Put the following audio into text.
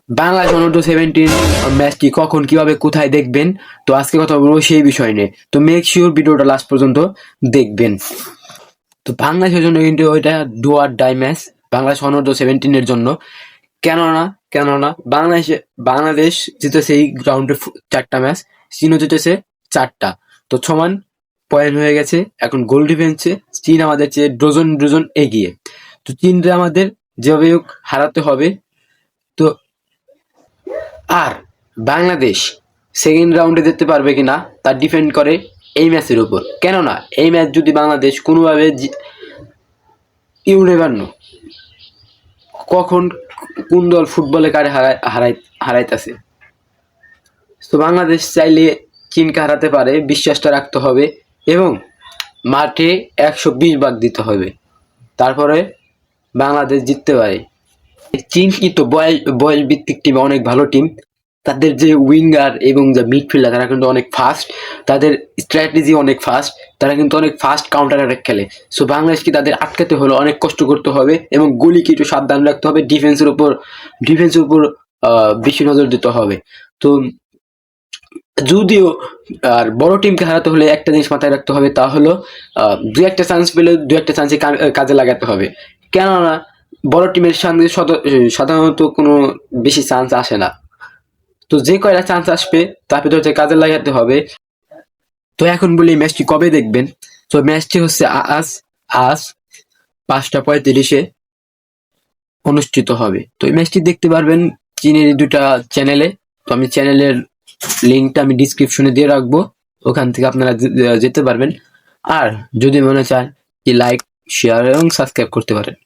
বাংলাদেশ অনূর্ধ্ব 17 ম্যাচটি কখন কিভাবে কোথায় দেখবেন, তো আজকে কথা বলবো সেই বিষয় নিয়ে। তো মেক শিওর ভিডিওটা লাস্ট পর্যন্ত দেখবেন। তো বাংলাদেশের জন্য কিন্তু ওইটা do or die match, Bangladesh অনূর্ধ্ব 17 এর জন্য। কেননা কেননা বাংলাদেশ জিতেছে এই গ্রাউন্ডে 4টা ম্যাচ, চীনও জিতেছে 4টা, তো সমান পয়েন্ট হয়ে গেছে। এখন গোল ডিফেন্সে চীন আমাদের চেয়ে ডজন ডজন এগিয়ে। তো চীনরে আমাদের যেভাবে হোক হারাতে হবে। তো আর বাংলাদেশ সেকেন্ড রাউন্ডে যেতে পারবে কিনা তা ডিপেন্ড করে এই ম্যাচের উপর। কেননা এই ম্যাচ যদি বাংলাদেশ কোনোভাবে ইউ নেভার নো, কখন কোন দল ফুটবলে কারে হারাইতেছে। তো বাংলাদেশ চাইলে চীনকে হারাতে পারে, বিশ্বাসটা রাখতে হবে এবং মাঠে 120 ভাগ দিতে হবে, তারপরে বাংলাদেশ জিততে পারে। চীন কিন্তু বয়স ভিত্তিক টিম, অনেক ভালো টিম। তাদের যে উইঙ্গার এবং যে মিডফিল্ডার তারা কিন্তু অনেক ফাস্ট, তাদের স্ট্র্যাটেজি অনেক ফাস্ট, তারা কিন্তু অনেক ফাস্ট কাউন্টার অ্যাটাক খেলে। সো বাংলাদেশকে তাদের আটকাতে হলে অনেক কষ্ট করতে হবে এবং গোলিকে একটু সাবধান রাখতে হবে, ডিফেন্সের উপর বেশি নজর দিতে হবে। তো যদিও আর বড় টিমকে হারাতে হলে একটা জিনিস মাথায় রাখতে হবে, তা হলো দু একটা চান্স পেলে দু একটা চান্সে কাজে লাগাতে হবে। কেননা বড় টিমের সঙ্গে সাধারণত কোনো বেশি চান্স আসে না। তো যে কয়টা চান্স আসবে তার ভিতরে কাজে লাগাতে হবে। তো এখন বলি ম্যাচটি কবে দেখবেন। তো ম্যাচটি হচ্ছে আজ আজ 5টা 35-এ অনুষ্ঠিত হবে। তো এই ম্যাচটি দেখতে পারবেন চীনের 2টা চ্যানেলে। তো আমি চ্যানেলের লিঙ্কটা আমি ডিসক্রিপশনে দিয়ে রাখবো, ওখান থেকে আপনারা যেতে পারবেন। আর যদি মনে চায় কি লাইক, শেয়ার এবং সাবস্ক্রাইব করতে পারেন।